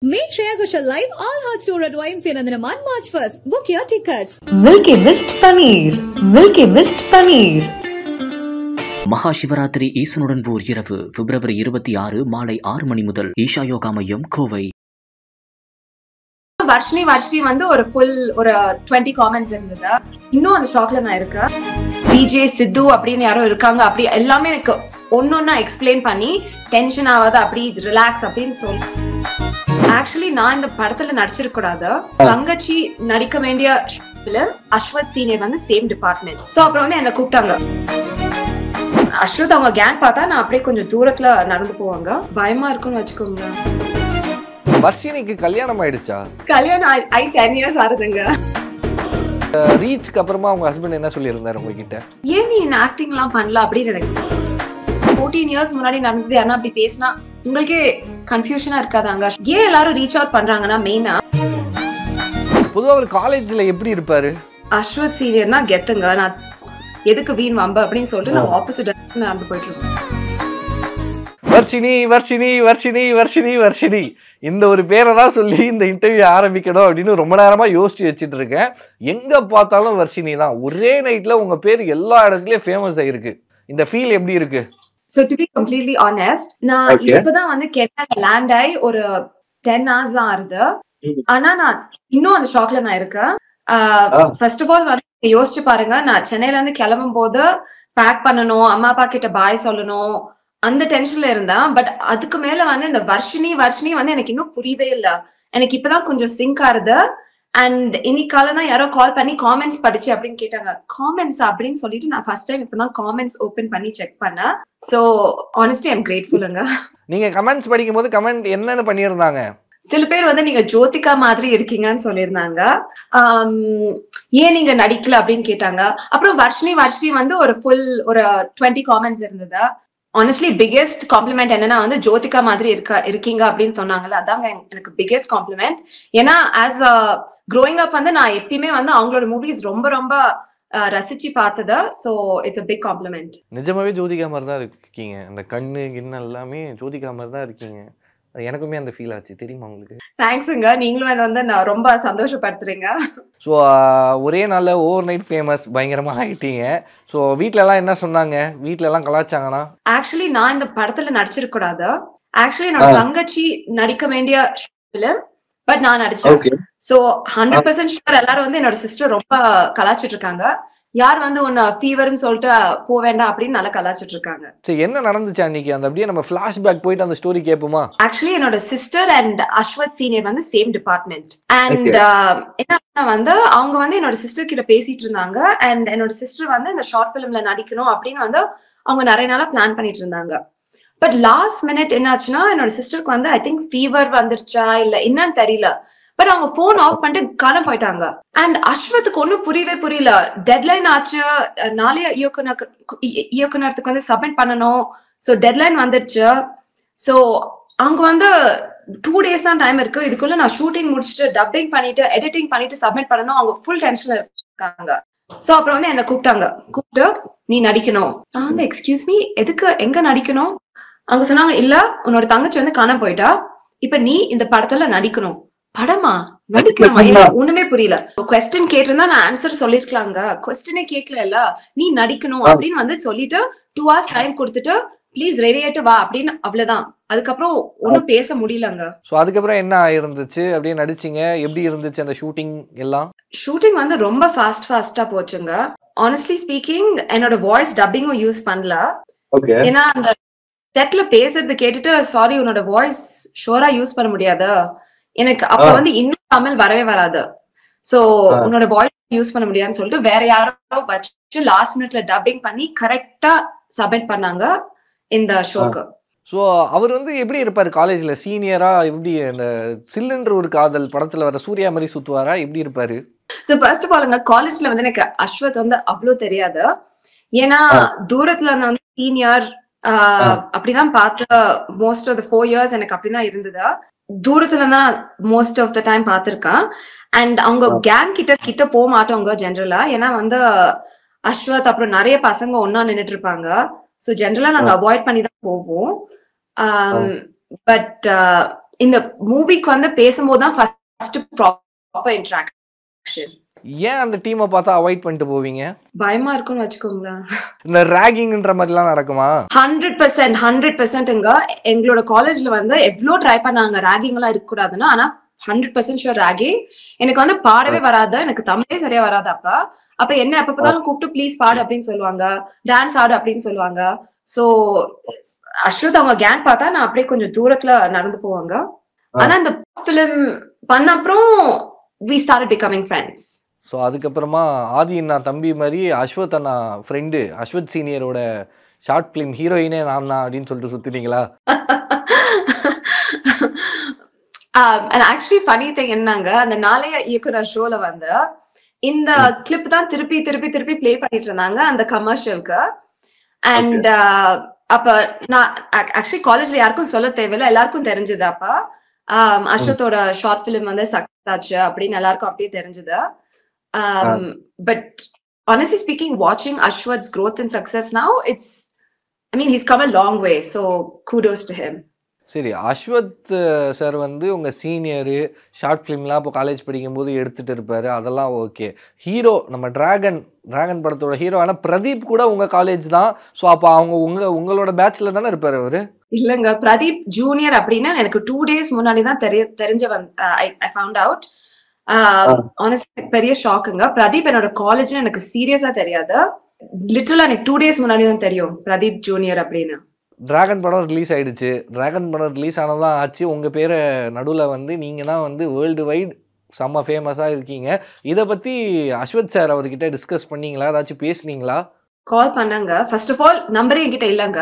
Meet Shreya Ghoshal live all hot tour at YMCA Nandanaman March 1st. Book your tickets. Milky Mist Paneer. Milky Mist Paneer. மகா சிவராத்திரி ஈசனுடன் ஓர் இரவு பிப்ரவரி 26 மாலை 6 மணி முதல் ஈஷா யோகா மையம் கோவை. வர்ஷினி வந்து ஒரு ஃபுல் ஒரு 20 காமெண்ட்ஸ் இருந்தது. இன்னும் அந்த ஷாக்ல நான் இருக்கேன். டிஜே சித்து அப்படின்னு யாரோ இருக்காங்க, அப்படி எல்லாமே எனக்கு ஒன்னொன்னா எக்ஸ்பிளைன் பண்ணி டென்ஷன் ஆகாத அப்படி ரிலாக்ஸ் அப்படின்னு சொல்லி. ஆக்சுவலி நான் இந்த படத்துல நடிச்சிருக்க கூடாது. தங்கச்சி நடிக்க வேண்டிய அஸ்வத் சீனியர் வந்து சேம் டிபார்ட்மெண்ட். சோ அப்புறம் வந்து என்ன கூப்பிட்டாங்க. அஸ்வத் அவங்க கேங் பார்த்தா நான் அப்படியே கொஞ்சம் தூரத்துல நடந்து போவாங்க. பயமா இருக்கும்னு வச்சுக்கோங்க. வர்ஷினிக்கு கல்யாணம் ஆயிடுச்சா? கல்யாணம் ஆகி 10 இயர்ஸ் ஆகுதுங்க. ரீச்க்கு அப்புறமா உங்க ஹஸ்பண்ட் என்ன சொல்லியிருந்தாரு உங்ககிட்ட? ஏன் நீ ஆக்டிங் எல்லாம் பண்ணல அப்படின்னு எனக்கு 14 இயர்ஸ் முன்னாடி நடந்தது. ஆனா அப்படி பேசினா உங்களுக்கே கன்ஃபியூஷனா இருக்காதாங்க? ஏன் எல்லாரும் ரீச் அவுட் பண்றாங்கன்னா மெயினா பொதுவா ஒரு காலேஜ்ல எப்படி இருப்பாரு? அஸ்வத் சீனியர்னா கெத்துங்க. நான் எதுக்கு வீண் வம்ப அப்படின்னு சொல்லிட்டு நான் ஆப்போசிட் நடந்து போயிட்டு இருக்கேன். வர்ஷினி வர்ஷினி வர்ஷினி வர்ஷினி வர்ஷினி இந்த ஒரு பேரை தான் சொல்லி இந்த இன்டர்வியூ ஆரம்பிக்கணும் அப்படின்னு ரொம்ப நேரமா யோசிச்சு வச்சுட்டு இருக்கேன். எங்க பார்த்தாலும் வர்ஷினி தான். ஒரே நைட்ல உங்க பேர் எல்லா இடத்துலயும் ஃபேமஸ் ஆயிருக்கு. இந்த ஃபீல் எப்படி இருக்கு? So to be completely honest, நான் இப்பதான் வந்து கேரளா லேண்ட் ஆகி ஒரு 10 hours தான் ஆகுது. ஆனா நான் இன்னும் அந்த ஷாக்ல நான் இருக்கேன். ஃபர்ஸ்ட் ஆஃப் ஆல் வந்து யோசிச்சு பாருங்க, நான் சென்னையில இருந்து கிளம்பும் போது பேக் பண்ணணும், அம்மா அப்பா கிட்ட பாய் சொல்லணும், அந்த டென்ஷன்ல இருந்தேன். பட் அதுக்கு மேல வந்து இந்த வர்ஷினி வந்து எனக்கு இன்னும் புரியவே இல்லை. எனக்கு இப்பதான் கொஞ்சம் சிங்க் ஆறுது. அண்ட் இன்னைக்கால தான் யாரோ கால் பண்ணி காமெண்ட்ஸ் படிச்சு அப்படின்னு கேட்டாங்க. காமெண்ட்ஸ் அப்படின்னு சொல்லிட்டு நான் ஃபர்ஸ்ட் டைம் இப்பதான் காமெண்ட்ஸ் ஓபன் பண்ணி செக் பண்ணேன். சோ ஆனஸ்ட்லி ஐம் கிரேட்ஃபுல்லுங்க. நீங்க கமெண்ட்ஸ் படிக்கும் போது கமெண்ட் என்னன்னு பண்ணியிருந்தாங்க? சில பேர் வந்து நீங்க ஜோதிகா மாதிரி இருக்கீங்கன்னு சொல்லியிருந்தாங்க. ஏன் நீங்க நடிக்கல அப்படின்னு கேட்டாங்க. அப்புறம் வர்ஷினி வந்து ஒரு ஃபுல் ஒரு 20 காமெண்ட்ஸ் இருந்தது. ஆனஸ்ட்லி பிகெஸ்ட் காம்ப்ளிமெண்ட் என்னன்னா வந்து ஜோதிகா மாதிரி இருக்கீங்க அப்படின்னு சொன்னாங்கல்ல, அதாங்க எனக்கு பிகெஸ்ட் காம்ப்ளிமெண்ட். ஏன்னா ஆஸ் க்ரோயிங் அப் வந்து நான் எப்பயுமே வந்து அவங்களோட மூவிஸ் ரொம்ப ரசிச்சு பார்த்தது. So it's a big compliment. நிஜமாவே ஜோதிகா மாதிரி தான் இருக்கீங்க. அந்த கண்ணு கிண்ணு எல்லாமே ஜோதிகா மாதிரி தான் இருக்கீங்க. எனக்குமே அந்த ஃபீல் ஆச்சு, தெரியுமா உங்களுக்கு? தேங்க்ஸுங்க. நீங்களும் என்ன வந்து நான் ரொம்ப சந்தோஷப்படுத்துறீங்க. ஸோ ஒரே நாள்ல ஓவர் நைட் ஃபேமஸ் பயங்கரமா ஆகிட்டீங்க. ஸோ வீட்ல எல்லாம் என்ன சொன்னாங்க? வீட்ல எல்லாம் கலாச்சாங்கன்னா? ஆக்சுவலி நான் இந்த படத்துல நடிச்சிருக்க கூடாது. ஆக்சுவலி என்னோட தங்கச்சி நடிக்க வேண்டிய ஃபிலிம், பட் நான் நடிச்சேன். சோ 100% ஷூர் எல்லாரும் வந்து என்னோட சிஸ்டர் ரொம்ப கலாச்சிட்டு இருக்காங்க. யார் வந்து உன்ன ஃபீவர்னு சொல்லிட்டு போக வேண்டாம் அப்படின்னு நல்லா கலாச்சிட்டு இருக்காங்க. சரி, என்ன நடந்துச்சு அன்னைக்கு? அந்த அப்படியே நம்ம ஃபிளாஷ்பேக் போயிட்டு அந்த ஸ்டோரி கேட்போமா? ஆக்சுவலி என்னோட சிஸ்டர் அண்ட் அஸ்வத் சீனியர் வந்து சேம் டிபார்ட்மெண்ட். அண்ட் என்ன வந்து அவங்க வந்து என்னோட சிஸ்டர் கிட்ட பேசிட்டு இருந்தாங்க. அண்ட் என்னோட சிஸ்டர் வந்து இந்த ஷார்ட் பிலிம்ல நடிக்கணும் அப்படின்னு வந்து அவங்க நிறைய நாளா பிளான் பண்ணிட்டு இருந்தாங்க. பட் லாஸ்ட் மினிட் என்னாச்சுன்னா என்னோட சிஸ்டருக்கு வந்து ஐ திங்க் ஃபீவர் வந்துருச்சா இல்ல என்னன்னு தெரியல. பட் அவங்க போன் ஆஃப் பண்ணிட்டு காணாம போயிட்டாங்க. அண்ட் அஸ்வத்துக்கு ஒன்னும் புரியல. டெட்லைன் ஆச்சு, நாளைய இயக்குனருக்கு வந்து சப்மிட் பண்ணணும். சோ டெட்லைன் வந்துருச்சு. சோ அவங்க வந்து 2 days தான் டைம் இருக்கு. இதுக்குள்ள நான் ஷூட்டிங் முடிச்சுட்டு டப்பிங் பண்ணிட்டு எடிட்டிங் பண்ணிட்டு சப்மிட் பண்ணணும். அவங்க ஃபுல் டென்ஷன்ல இருக்காங்க. சோ அப்புறம் வந்து என்ன கூப்பிட்டு நீ நடிக்கணும். நான் வந்து எக்ஸ்கியூஸ் மீ, எதுக்கு, எங்க நடிக்கணும்? அவங்க சொன்னாங்க, இல்ல உன்னோட தங்கச்சி வந்து காணாம போயிட்டா, இப்ப நீ இந்த படத்துல நடிக்கணும். படமா? நடிக்கணுமா? ஒண்ணுமே புரியல. கொஸ்டின் கேட்டிருந்தா நான் ஆன்சர் சொல்லிருக்கலாங்க. கொஸ்டினே கேட்கல. நீ நடிக்கணும் அப்படின்னு வந்து சொல்லிட்டு 2 hours டைம் கொடுத்துட்டு ப்ளீஸ் ரெடி ஆயிட்டு வா அப்படின்னு, அவ்வளவுதான். அதுக்கப்புறம் ஒன்னும் பேச முடியலங்க. சோ அதுக்கப்புறம் என்ன இருந்துச்சு? அப்படியே நடிச்சீங்க, எப்படி இருந்துச்சு அந்த ஷூட்டிங் எல்லாம்? ஷூட்டிங் வந்து ரொம்ப ஃபாஸ்டா போச்சுங்க. ஆனஸ்ட்லி ஸ்பீக்கிங் என்னோட வாய்ஸ் டப்பிங்கும் யூஸ் பண்ணல. ஏன்னா அந்த செட்ல பேசுறது கேட்டுட்டு சாரி உன்னோட வாய்ஸ் ஷோரா யூஸ் பண்ண முடியாது, எனக்கு அப்ப வந்து இன்னும் தமிழ் வரவே வராது, சோ உன்னோட வாய்ஸ் யூஸ் பண்ண முடியாதுன்னு சொல்லிட்டு வேற யாரோ வச்சு லாஸ்ட் மினிட்ல டப்பிங் பண்ணி கரெக்டா சப்மிட் பண்ணாங்க இந்த ஷோக்கு. ஸோ அவர் வந்து எப்படி இருப்பாரு காலேஜ்ல? சீனியரா எப்படி? அந்த சில்லுன்ற ஒரு காதல் படத்துல வர சூர்யா மாதிரி சுத்துவாரா? எப்படி இருப்பாரு? சோ ஃபர்ஸ்ட் ஆஃப் ஆல் காலேஜ்ல வந்து எனக்கு அஸ்வத் வந்து அவ்வளவு தெரியாது. ஏன்னா தூரத்துல வந்து சீனியர் அப்படிதான் பார்த்த மோஸ்ட் ஆஃப் த 4 years எனக்கு அப்படிதான் இருந்தது. தூரத்துல தான் மோஸ்ட் ஆஃப் த டைம் பார்த்திருக்கேன். அண்ட் அவங்க கேங் கிட்ட போக மாட்டோங்க ஜென்ரலா. ஏன்னா வந்து அஸ்வத் அப்புறம் நிறைய பசங்க ஒன்னா நின்னுட்டு இருப்பாங்க. சோ ஜென்ரலா நாங்க அவாய்ட் பண்ணி தான் போவோம். பட் இந்த மூவிக்கு வந்து பேசும்போது தான் ஃபர்ஸ்ட் ப்ராப்பர் இன்டராக்ஷன். ஏன் அந்த டீமை பார்த்தா அவாய்ட் பண்ணிட்டு போவீங்க? பயமா இருக்கும்னு வச்சுக்கோங்களேன். இந்த ராகிங்ன்ற மாதிரிலாம் நடக்குமா? 100%ங்க. எங்களோட காலேஜ்ல வந்து எவ்வளோ ட்ரை பண்ணாங்க ராகிங் எல்லாம் இருக்கக்கூடாதுன்னு. ஆனா 100% ஷூர் ராகிங். எனக்கு வந்து பாடவே வராது, எனக்கு தமிழே சரியா வராது. அப்ப என்ன எப்ப பார்த்தாலும் கூப்பிட்டு ப்ளீஸ் பாடு அப்படின்னு சொல்லுவாங்க, டான்ஸ் ஆடு அப்படின்னு சொல்லுவாங்க. சோ அஸ்வத் அவங்க கேங் பார்த்தா நான் அப்படியே கொஞ்சம் தூரத்துல நடந்து போவாங்க. ஆனா இந்த பிலிம் பண்ண அப்புறம் we started becoming friends. So அதுக்கப்புறமா ஆதி அண்ணா தம்பி மாதிரி அஸ்வத் அண்ணா ஃப்ரெண்டு, அஸ்வத் சீனியரோட ஷார்ட் ஃபிலிம் ஹீரோயினே நான் தான் அப்படின்னு சொல்லிட்டு சுத்தினீங்களா? and actually funny thing என்னங்க, அந்த நாளைய இயக்குனர் ஷோல வந்து இந்த கிளிப் தான் திருப்பி திருப்பி திருப்பி பிளே பண்ணிட்டு இருந்தாங்க அந்த கமர்ஷியலுக்கு. அண்ட் அப்ப நான் ஆக்சுவலி காலேஜ்ல யாருக்கும் சொல்ல தேவையில்லை, எல்லாருக்கும் தெரிஞ்சது. அப்ப அஸ்வத்தோட ஷார்ட் பிலிம் வந்து சக்சஸ் ஆச்சு அப்படின்னு எல்லாருக்கும் அப்படியே தெரிஞ்சது. But honestly speaking, watching Ashwat's growth and success now, he's come a long way. So kudos to him. சரி, அஸ்வத் சார் வந்து உங்கள் சீனியரு, ஷார்ட் ஃபிலிம்லாம் இப்போ காலேஜ் படிக்கும்போது எடுத்துகிட்டு இருப்பார், அதெல்லாம் ஓகே. ஹீரோ நம்ம டிராகன் படத்தோட ஹீரோ ஆனால் பிரதீப் கூட உங்கள் காலேஜ் தான். ஸோ அப்போ உங்களோட பேட்சில் தானே இருப்பார் அவர்? இல்லைங்க, பிரதீப் ஜூனியர் அப்படின்னு எனக்கு 2 days முன்னாடி தான் ஐ ஃபவுண்ட் அவுட். ஆனஸ்ட்லி பெரிய ஷாக்குங்க. பிரதீப் என்னோட காலேஜ்னு எனக்கு சீரியஸா தெரியாது. லிட்டரலா எனக்கு 2 days முன்னாடி தான் தெரியும் பிரதீப் ஜூனியர் அப்படின்னு. டிராகன் படம் ரிலீஸ் ஆயிடுச்சு. டிராகன் படம் ரிலீஸ் ஆனதான் ஆச்சு உங்கள் பேரை நடுவில் வந்து நீங்கள் தான் வந்து வேர்ல்டு வைட் செம்ம ஃபேமஸாக இருக்கீங்க. இதை பற்றி அஸ்வத் சார் அவர்கிட்ட டிஸ்கஸ் பண்ணீங்களா, ஏதாச்சும் பேசுனீங்களா? கால் பண்ணாங்க. ஃபர்ஸ்ட் ஆஃப் ஆல் நம்பரே என்கிட்ட இல்லைங்க.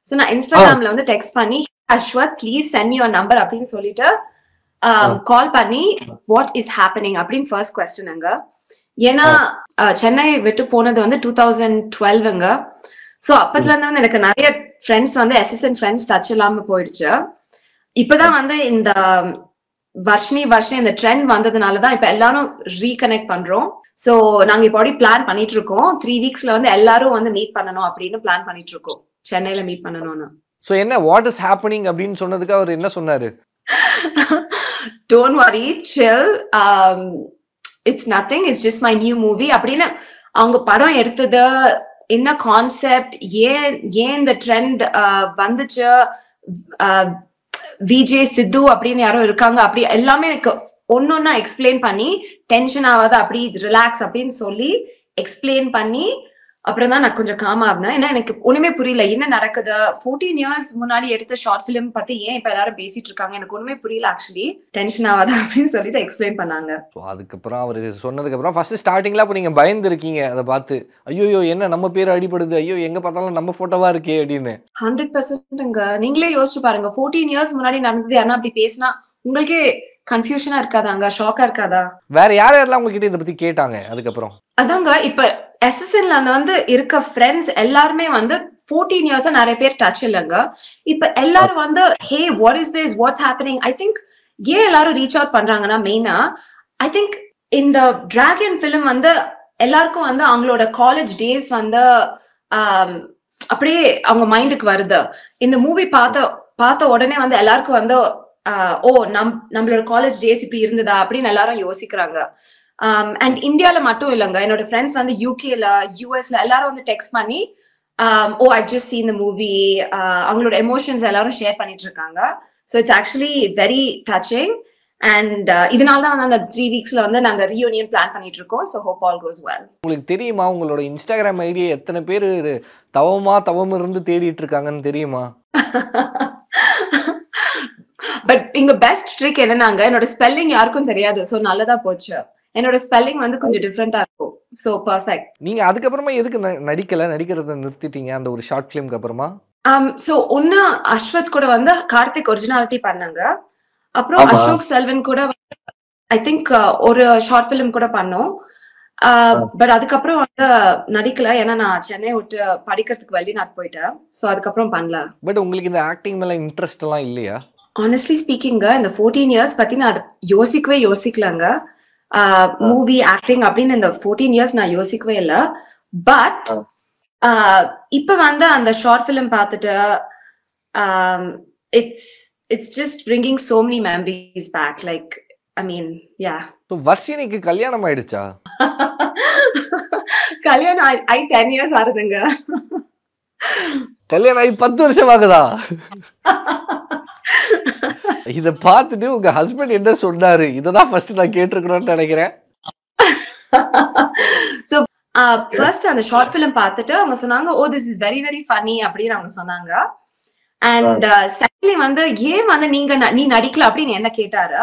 ஸோ நான் இன்ஸ்டாகிராம்ல வந்து டெக்ஸ்ட் பண்ணி Ashwath please send me your number அப்படின்னு சொல்லிட்டு கால் பண்ணி வாட் இஸ் ஹேப்பனிங் அப்படின்னு ஃபர்ஸ்ட் கொஸ்டினுங்க. ஏன்னா சென்னை விட்டு போனது வந்து 2012ங்க. ஸோ அப்பத்துல இருந்து வந்து எனக்கு நிறைய ஃப்ரெண்ட்ஸ் வந்து அசிஸ்டன்ட் ஃப்ரெண்ட்ஸ் டச் இல்லாம போயிடுச்சு. இப்பதான் வந்து இந்த வர்ஷினி இந்த ட்ரெண்ட் வந்ததுனாலதான் இப்ப எல்லாரும் ரீகனெக்ட் பண்றோம். சோ நாங்க இப்போ பிளான் பண்ணிட்டு இருக்கோம். 3 weeksல வந்து எல்லாரும் வந்து மீட் பண்ணணும் அப்படின்னு பிளான் பண்ணிட்டு இருக்கோம், சென்னையில மீட் பண்ணணும்னு. சோ என்ன வாட் இஸ் ஹேப்பனிங் அப்படின்னு சொன்னதுக்கு அவர் என்ன சொன்னாரு? Don't worry, chill, it's nothing, it's just my new movie அப்படின்னு. அவங்க படம் எடுத்தது என்ன கான்செப்ட், ஏன் இந்த ட்ரெண்ட் வந்துச்சு, விஜே சித்து அப்படின்னு யாரோ இருக்காங்க, அப்படி எல்லாமே எனக்கு ஒன்னொன்னா எக்ஸ்பிளைன் பண்ணி டென்ஷன் ஆகாத அப்படி ரிலாக்ஸ் அப்படின்னு சொல்லி எக்ஸ்பிளைன் பண்ணி அப்புறம் தான் நான் கொஞ்சம் காம் ஆகினேன். ஏன்னா எனக்கு ஒண்ணுமே புரியல என்ன நடக்குது. 14 years முன்னாடி எடுத்த ஷார்ட் பிலிம் பத்தி ஏன் இப்ப எல்லாரும் பேசிட்டு இருக்காங்க, எனக்கு ஒண்ணுமே புரியல. ஆக்சுவலி டென்ஷன் ஆகாத அப்படின்னு சொல்லிட்டு எக்ஸ்பிளைன் பண்ணாங்க. அதுக்கப்புறம் அவர் சொன்னதுக்கு அப்புறம் ஃபர்ஸ்ட் ஸ்டார்டிங்ல அப்ப நீங்க பயந்து இருக்கீங்க அதை பார்த்து, ஐயோ என்ன நம்ம பேர் அடிபடுது, ஐயோ எங்க பார்த்தாலும் நம்ம போட்டோவா இருக்கே அப்படின்னு. 100%ங்க. நீங்களே யோசிச்சு பாருங்க, 14 years முன்னாடி நடந்தது யாரா அப்படி பேசினா உங்களுக்கே கன்ஃபியூஷனா இருக்காதாங்க, ஷாக்கா இருக்காதா? வேற யாரெல்லாம் உங்ககிட்ட இதை பத்தி கேட்டாங்க அதுக்கப்புறம்? அதாங்க இப்ப எஸ்எஸ்என்ல வந்து இருக்க ஃப்ரெண்ட்ஸ் எல்லாருமே வந்து 14 years நிறைய பேர் டச் இல்லைங்க. இப்ப எல்லாரும் வந்து hey what is this, what's happening. I think ஏன் எல்லாரும் ரீச் அவுட் பண்றாங்கன்னா மெயினா ஐ திங்க் இந்த டிராகன் பிலிம் வந்து எல்லாருக்கும் வந்து அவங்களோட காலேஜ் டேஸ் வந்து அப்படியே அவங்க மைண்டுக்கு வருது. இந்த மூவி பார்த்த உடனே வந்து எல்லாருக்கும் வந்து ஓ நம்மளோட காலேஜ் டேஸ் இப்படி இருந்ததா அப்படின்னு எல்லாரும் யோசிக்கிறாங்க. அண்ட் இந்தியால மட்டும் இல்லைங்க, என்னோட ஃப்ரெண்ட்ஸ் வந்து யூகேல யூஎஸ்ல எல்லாரும் வந்து டெக்ஸ்ட் பண்ணி oh I just seen the movie, அவங்களோட எமோஷன்ஸ் எல்லாரும் ஷேர் பண்ணிட்டு இருக்காங்க. So it's actually very touching. And இதனால தான் வந்து அந்த 3 weeksல வந்து நாங்க ரீயூனியன் பிளான் பண்ணிட்டு இருக்கோம். ஸோ ஹோப் ஆல் கோஸ் வெல். உங்களுக்கு தெரியுமா உங்களோட இன்ஸ்டாகிராம் ஐடியை எத்தனை பேர் தவம் இருந்து தேடிட்டு இருக்காங்கன்னு தெரியுமா? பட் இங்க பெஸ்ட் ட்ரிக் என்னன்னாங்க, என்னோட ஸ்பெல்லிங் யாருக்கும் தெரியாது. ஸோ நல்லதா போச்சு. என்னோட ஸ்பெல்லிங் வந்து கொஞ்சம் டிஃப்ரெண்டா இருக்கும். So perfect. நீங்க அதுக்கப்புறமா எதுக்கு நடிக்கிறத நிறுத்திட்டீங்க அந்த ஒரு ஷார்ட் ஃபிலிம்க்கு அப்புறமா? சோ ஒன்னு அஸ்வத் கூட வந்து கார்த்திக் ஒரிஜினாலிட்டி பண்ணாங்க. அப்புறம் அசோக் செல்வன் கூட ஐ திங்க் ஒரு ஷார்ட் ஃபிலிம் கூட பண்ணோம். பட் அதுக்கப்புறம் வந்து நடிக்கல, ஏன்னா நான் சென்னை விட்டு படிக்கிறதுக்கு வெளிநாட்டு போயிட்டேன். சோ அதுக்கப்புறம் பண்ணல. பட் உங்களுக்கு இந்த ஆக்டிங் மேல இன்ட்ரெஸ்ட் எல்லாம் இல்லையா? ஆனஸ்ட்லி ஸ்பீக்கிங்க இந்த 14 years பத்தி நான் அதை யோசிக்கலங்க. மூவி ஆக்டிங் அப்படின்னு இந்த 14 years நான் யோசிக்கவே இல்லை. பட் இப்ப வந்து அந்த ஷார்ட் பிலிம் பார்த்துட்டு it's just bringing so many memories back. Like, I mean, yeah. So வர்ஷினிக்கு கல்யாணம் ஆயிடுச்சா? கல்யாணம் ஆகி 10 years ஆகுதுங்க. கல்யாணம் ஆகி 10 வருஷம் ஆகுதா? இத பார்த்துட்டு உங்க ஹஸ்பண்ட் என்ன சொன்னாரு? இததான் ஃபர்ஸ்ட் நான் கேட்டிருக்கணும்னு நினைக்கிறேன். So first அந்த ஷார்ட் ஃபிலிம் பார்த்துட்டு அவங்க சொன்னாங்க, oh this is very very funny அப்படின்னு அவங்க சொன்னாங்க. அண்ட் செகண்ட்லி வந்து ஏன் வந்து நீ நடிக்கல அப்படின்னு என்ன கேட்டாரு.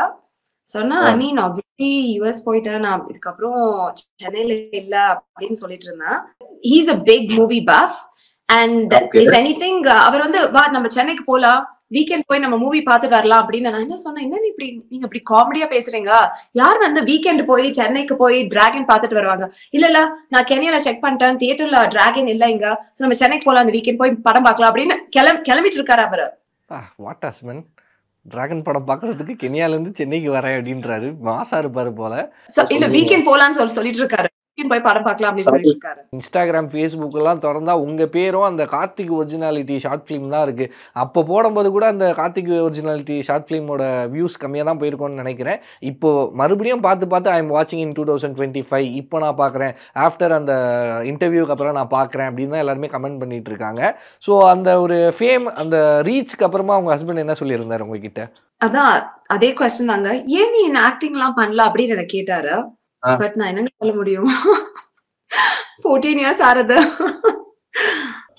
சொன்னா ஐ மீன் ஆப்வியஸ்லி யூஎஸ் போயிட்டேன், நான் இதுக்கப்புறம் சென்னையில இல்ல அப்படின்னு சொல்லிட்டு இருந்தேன். He is a big movie buff and if anything அவர் வந்து வா நம்ம சென்னைக்கு போலாம், வீக்கெண்ட் போய் நம்ம மூவி பார்த்துட்டு வரலாம் அப்படின்னு. நான் என்ன சொன்னேன், என்ன நீங்க இப்படி காமெடியா பேசுறீங்க, யார் வந்து வீக்கெண்ட் போய் சென்னைக்கு போய் டிராகன் பார்த்துட்டு வருவாங்க? இல்ல நான் கென்யால செக் பண்ணிட்டேன், தியேட்டர்ல டிராகன் இல்ல இங்க, நம்ம சென்னைக்கு போலாம், அந்த வீக்கெண்ட் போய் படம் பார்க்கலாம் அப்படின்னு கிளம்பிட்டு இருக்காரு அவரு. வாட் ஹஸ்பண்ட், டிராகன் படம் பாக்குறதுக்கு கென்யால இருந்து சென்னைக்கு வரேன் அப்படின்றாரு. மாசா இருப்பாரு போல. இல்ல வீக்கெண்ட் போலான்னு சொல்லிட்டு இருக்காரு, போய் படம் பார்க்கலாம் அப்படின்னு சொல்லிட்டு இருக்காரு. இன்ஸ்டாகிராம் ஃபேஸ்புக் எல்லாம் திறந்தா உங்க பேரும் அந்த கார்த்திக் ஒரிஜினாலிட்டி ஷார்ட் ஃபிலிம் தான் இருக்கு. அப்போ போடும்போது கூட அந்த கார்த்திக் ஒரிஜினாலிட்டி ஷார்ட் ஃபிலிமோட வியூஸ் கம்மியாக தான் போயிருக்கோன்னு நினைக்கிறேன். இப்போ மறுபடியும் பார்த்து ஐ எம் வாட்சிங் இன் 2025. இப்போ நான் பார்க்குறேன், ஆஃப்டர் அந்த இன்டர்வியூக்கு அப்புறம் நான் பார்க்குறேன் அப்படின்னு தான் எல்லாருமே கமெண்ட் பண்ணிட்டு இருக்காங்க. ஸோ அந்த ஒரு ஃபேம், அந்த ரீச்க்கு அப்புறமா உங்க ஹஸ்பண்ட் என்ன சொல்லியிருந்தாரு உங்ககிட்ட? அதான் அதே கொஸ்டின் தாங்க, ஏன் நீ ஆக்டிங் எல்லாம் பண்ணல அப்படின்னு எனக்கு கேட்டாரு. பட் நான் என்னங்க சொல்ல முடியும், 14 years ஆறுது.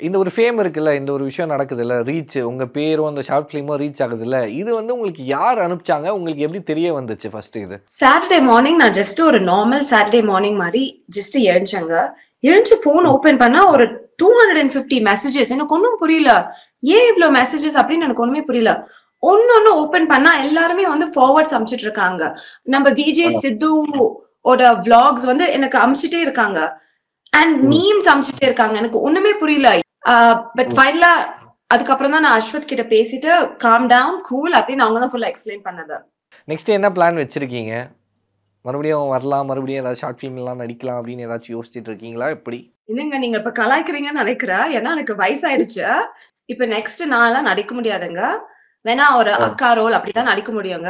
இந்த ஒரு ஃபேம் இருக்குல்ல, இந்த ஒரு விஷயம் நடக்குதுல்ல, ரீச், உங்க பேரும் அந்த ஷார்ட் ஃபிலிமும் ரீச் ஆகுதுல்ல, இது வந்து உங்களுக்கு யார் அனுப்பிச்சாங்க, உங்களுக்கு எப்படி தெரிய வந்துச்சு ஃபர்ஸ்ட்? இது சாட்டர்டே மார்னிங் நான் ஜஸ்ட் ஒரு நார்மல் சாட்டர்டே மார்னிங் மாதிரி ஜஸ்ட் எழுந்து போன் ஓபன் பண்ணா ஒரு 250 மெசேஜஸ். எனக்கு ஒன்னும் புரியல, ஏன் இவ்வளவு மெசேஜஸ் அப்படின்னு எனக்கு ஒண்ணுமே புரியல. ஒன்னு ஓபன் பண்ணா எல்லாருமே வந்து ஃபார்வர்ட்ஸ் அனுப்பிச்சிட்டு இருக்காங்க. நம்ம விஜய் சித்து ஓட vlogs வந்து எனக்கு அனுப்பிச்சிட்டே இருக்காங்க அண்ட் மீம்ஸ் அனுப்பிச்சிட்டே இருக்காங்க. எனக்கு ஒண்ணுமே புரியல. பட் ஃபைனலா அதுக்கப்புறம் தான் நான் அஸ்வத் கிட்ட பேசிட்டு காம் டவுன் கூல் அப்படின்னு அவங்க தான் ஃபுல்லா எக்ஸ்பிளைன் பண்ணது. நெக்ஸ்ட் என்ன பிளான் வச்சிருக்கீங்க? மறுபடியும் வரலாம், மறுபடியும் ஏதாவது ஷார்ட் ஃபிலிம் எல்லாம் நடிக்கலாம் அப்படின்னு ஏதாச்சும் யோசிச்சுட்டு இருக்கீங்களா? எப்படி? இல்லைங்க, நீங்க இப்ப கலாய்க்கிறீங்கன்னு நினைக்கிறேன். ஏன்னா எனக்கு வயசாயிடுச்சு. இப்ப நெக்ஸ்ட் நான்லாம் நடிக்க முடியாதுங்க. வேணா ஒரு அக்கா ரோல் அப்படிதான் நடிக்க முடியுங்க.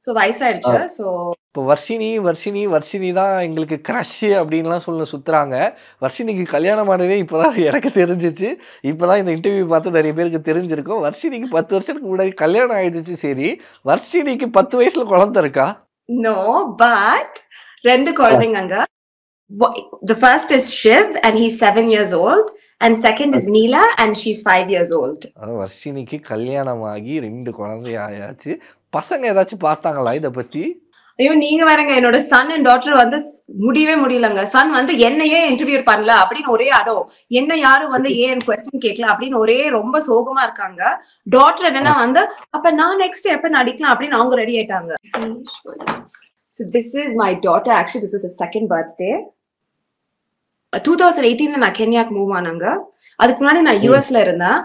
சோ வயசாயிடுச்சு. சோ இப்போ வர்ஷினி தான் எங்களுக்கு கிரஷ் அப்படின்லாம் சுத்துறாங்க. வர்ஷினிக்கு கல்யாணம் ஆனதே இப்போதான் எனக்கு தெரிஞ்சிச்சு. இப்போதான் இந்த இன்டர்வியூ பார்த்து நிறைய பேருக்கு தெரிஞ்சிருக்கும். வர்ஷினிக்கு 10 வருஷத்துக்கு முன்னாடி கல்யாணம் ஆயிடுச்சு. சரி, வர்ஷினிக்கு 10 வயசுல குழந்தை இருக்கா? நோ, பட் 2 குழந்தைங்க. The first is Shiv and he's 7 years old and second is Neela and she's 5 years old. வர்ஷினிக்கு கல்யாணம் ஆகி 2 குழந்தை ஆயாச்சு. பசங்க ஏதாச்சும் பார்த்தாங்களா இத பத்தி? ஐயோ நீங்க வேறங்க, என்னோட சன் அண்ட் டாட்டர் வந்து முடியவே முடியலங்க. சன் வந்து என்னையே இன்டர்வியூ பண்ணல அப்படின்னு ஒரே அடம், என்ன யாரும் வந்து ஏன் கொஸ்டின் கேட்கல அப்படின்னு ஒரே ரொம்ப சோகமா இருக்காங்க. டாட்டர் என்னன்னா வந்து அப்ப நான் நெக்ஸ்ட் எப்ப நடிக்கலாம் அப்படின்னு அவங்க ரெடி ஆயிட்டாங்க. So this is my daughter. Actually this is her second birthday. 2018 நான் கென்யாக்கு மூவ் ஆனாங்க. அதுக்கு முன்னாடி நான் யூஎஸ்ல இருந்தேன்.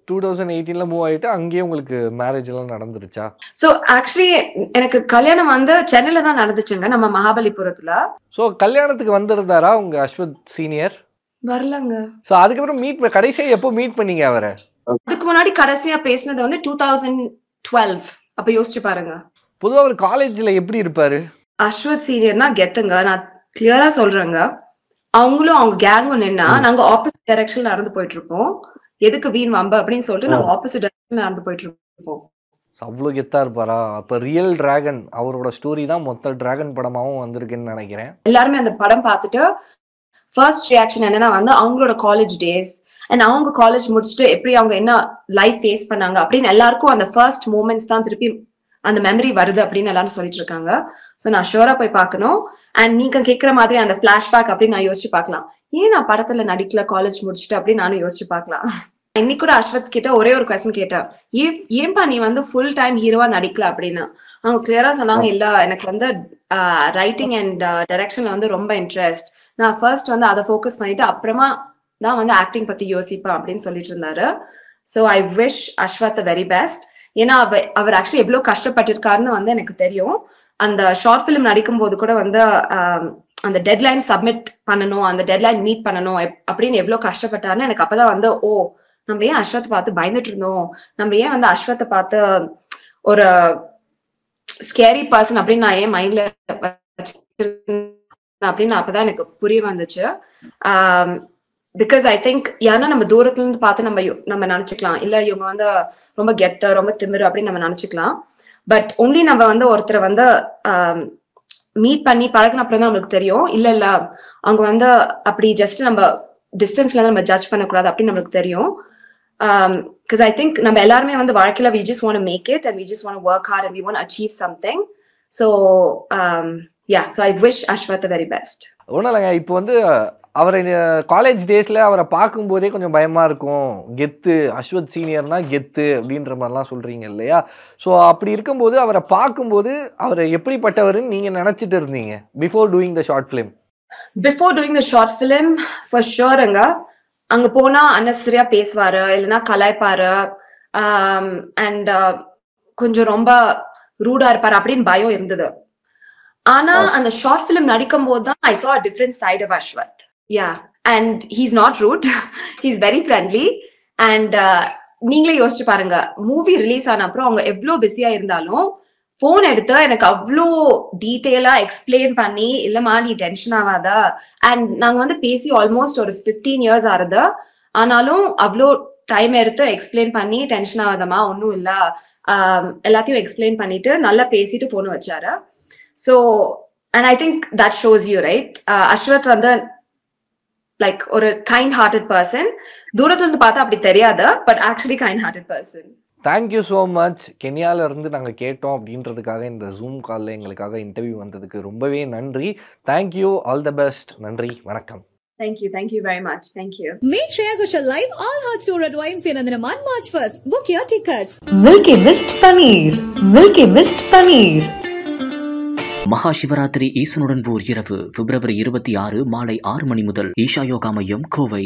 2018ல மூவ் ஆயிட்டு அங்கேயே உங்களுக்கு மேரேஜ் எல்லாம் நடந்துருச்சா? சோ ஆக்சுவலி எனக்கு கல்யாணம் வந்து சென்னையில தான் நடந்துச்சுங்க, நம்ம மகாபலிபுரத்துல. சோ கல்யாணத்துக்கு வந்திருந்தாரா உங்க அஸ்வத் சீனியர்? வரலங்க. சோ அதுக்கப்புறம் கடைசியா எப்போ மீட் பண்ணீங்க அவரை? அதுக்கு முன்னாடி கடைசியா பேசினது வந்து 2012. அப்ப யோசிச்சு பாருங்க. பொதுவா அவர் காலேஜ்ல எப்படி இருப்பாரு? அஸ்வத் சீனியர்னா கெத்துங்க, நான் கிளியரா சொல்றேங்க. அவங்களும் அவங்க கேங்கும் நின்னா நாங்க ஆப்போசிட் டைரக்ஷன்ல நடந்து போயிட்டு இருப்போம். எதுக்கு வீண் வம்ப அப்படின்னு சொல்லிட்டு நாங்க ஆப்போசிட் டைரக்ஷன்ல நடந்து போயிட்டு இருப்போம். அவ்வளோ கெத்தா இருப்பாரா? அப்ப ரியல் டிராகன் அவரோட ஸ்டோரி தான் மொத்த டிராகன் படமாவும் வந்திருக்குன்னு நினைக்கிறேன். எல்லாருமே அந்த படம் பார்த்துட்டு ஃபர்ஸ்ட் ரியாக்ஷன் என்னன்னா வந்து அவங்களோட காலேஜ் டேஸ் அண்ட் அவங்க காலேஜ் முடிச்சுட்டு எப்படி அவங்க என்ன லைஃப் ஃபேஸ் பண்ணாங்க அப்படின்னு எல்லாருக்கும் அந்த ஃபர்ஸ்ட் மூமெண்ட்ஸ் தான் திருப்பி அந்த மெமரி வருது அப்படின்னு எல்லாரும் சொல்லிட்டு இருக்காங்க. சோ நான் ஷூரா போய் பார்க்கணும். அண்ட் நீங்க கேட்கிற மாதிரி அந்த பிளாஷ்பேக் அப்படின்னு நான் யோசிச்சு பார்க்கலாம். ஏன் நான் படத்துல நடிக்கல காலேஜ் முடிச்சுட்டு அப்படின்னு நானும் யோசிச்சு பார்க்கலாம். இன்னைக்கு கூட அஸ்வத் கிட்ட ஒரே ஒரு கொஸ்டின் கேட்டேன், ஏன்பா நீ வந்து ஃபுல் டைம் ஹீரோவா நடிக்கல அப்படின்னு. அவங்க கிளியரா சொன்னாங்க, இல்ல எனக்கு வந்து ரைட்டிங் அண்ட் டைரக்ஷன்ல வந்து ரொம்ப இன்ட்ரெஸ்ட், நான் ஃபர்ஸ்ட் வந்து அதை ஃபோக்கஸ் பண்ணிட்டு அப்புறமா தான் வந்து ஆக்டிங் பத்தி யோசிப்பேன் அப்படின்னு சொல்லிட்டு இருந்தாரு. So I wish Ashwath the very best. ஏன்னா அவர் ஆக்சுவலி எவ்வளவு கஷ்டப்பட்டிருக்காருன்னு வந்து எனக்கு தெரியும். அந்த ஷார்ட் ஃபிலிம் நடிக்கும் போது கூட வந்து அந்த டெட்லைன் சப்மிட் பண்ணணும், அந்த டெட்லைன் மீட் பண்ணணும் அப்படின்னு எவ்வளவு கஷ்டப்பட்டாருன்னு எனக்கு அப்பதான் வந்து, ஓ நம்ம ஏன் அஸ்வத்தை பார்த்து பயந்துட்டு இருந்தோம், நம்ம ஏன் வந்து அஸ்வத்தை பார்த்து ஒரு ஸ்கேரி பர்சன் அப்படின்னு நான் ஏன் மைண்ட்ல அப்படின்னு அப்பதான் எனக்கு புரிய வந்துச்சு. பிகாஸ் ஐ திங்க் ஏன்னா நம்ம தூரத்துல இருந்து பார்த்து நம்ம நினைச்சுக்கலாம், இல்ல இவங்க வந்து ரொம்ப கெத்த ரொம்ப திமிரு அப்படின்னு நம்ம நினைச்சுக்கலாம். பட் ஒன்லி நம்ம வந்து ஒருத்தரை வந்து மீட் பண்ணி பழகின அப்புறம் தான் நம்மளுக்கு தெரியும், இல்ல அவங்க வந்து அப்படி ஜஸ்ட் நம்ம டிஸ்டன்ஸ்ல நம்ம ஜட்ஜ் பண்ணக்கூடாது அப்படின்னு நம்மளுக்கு தெரியும். Because I think நம்ம எல்லாருமே வந்து வாழ்க்கையில we just want to make it and we just want to work hard and we want to achieve something. So yeah, so I wish Ashwath the very best. ஒன்றும் இல்லைங்க, இப்போ வந்து அவரை college டேஸ்ல அவரை பார்க்கும்போதே கொஞ்சம் பயமா இருக்கும், கெத்து அஸ்வத் சீனியர்னா கெத்து அப்படின்ற மாதிரிலாம் சொல்றீங்க இல்லையா? ஸோ அப்படி இருக்கும்போது அவரை பார்க்கும்போது அவர் எப்படிப்பட்டவர்னு நீங்க நினைச்சிட்டு இருந்தீங்க before doing the short film? Before doing the short film for ஷுவருங்க, அங்க போனா அன்னெசரியா பேசுவாரு, இல்லைன்னா கலாய்ப்பாரு, அண்ட் கொஞ்சம் ரொம்ப ரூடா இருப்பாரு அப்படின்னு பயம் இருந்தது. ஆனா அந்த ஷார்ட் ஃபிலிம் நடிக்கும் போது தான் I saw a different side of Ashwath. Yeah, and he's not rude. He's very friendly. And நீங்களே யோசிச்சு பாருங்க, மூவி ரிலீஸ் ஆன அப்புறம் அவங்க எவ்வளவு பிஸியா இருந்தாலும் போன் எடுத்து எனக்கு அவ்வளோ டீட்டெயிலா எக்ஸ்பிளைன் பண்ணி, இல்லம்மா நீ டென்ஷன் ஆகாதா, அண்ட் நாங்க வந்து பேசி ஆல்மோஸ்ட் ஒரு 15 years ஆறுது, ஆனாலும் அவ்வளோ டைம் எடுத்து எக்ஸ்பிளைன் பண்ணி டென்ஷன் ஆகாதம்மா ஒன்னும் இல்ல எல்லாத்தையும் எக்ஸ்பிளைன் பண்ணிட்டு நல்லா பேசிட்டு போன் வச்சாரு. So and I think that shows you, right? Ashwath வந்து like ஒரு kind hearted person. தூரத்துல இருந்து பார்த்தா அப்படி தெரியாது, but actually kind hearted person. Thank you so much. கென்யால இருந்து நாங்கள் கேட்டோம் அப்படின்றதுக்காக இந்த ஜூம் காலில் எங்களுக்காக இன்டர்வியூ வந்ததுக்கு ரொம்பவே நன்றி. Thank you, all the best. நன்றி, வணக்கம். Thank you very much. Thank you. Meet Shreya Ghoshal live all hearts tour at YMCA Nandanaman March 1st. Book your tickets. Milky Mist Paneer. Milky Mist Paneer. மகா சிவராத்திரி ஈசனுடன் ஓர் இரவு பிப்ரவரி 26 மாலை 6 மணி முதல் ஈஷா யோகா மையம், கோவை.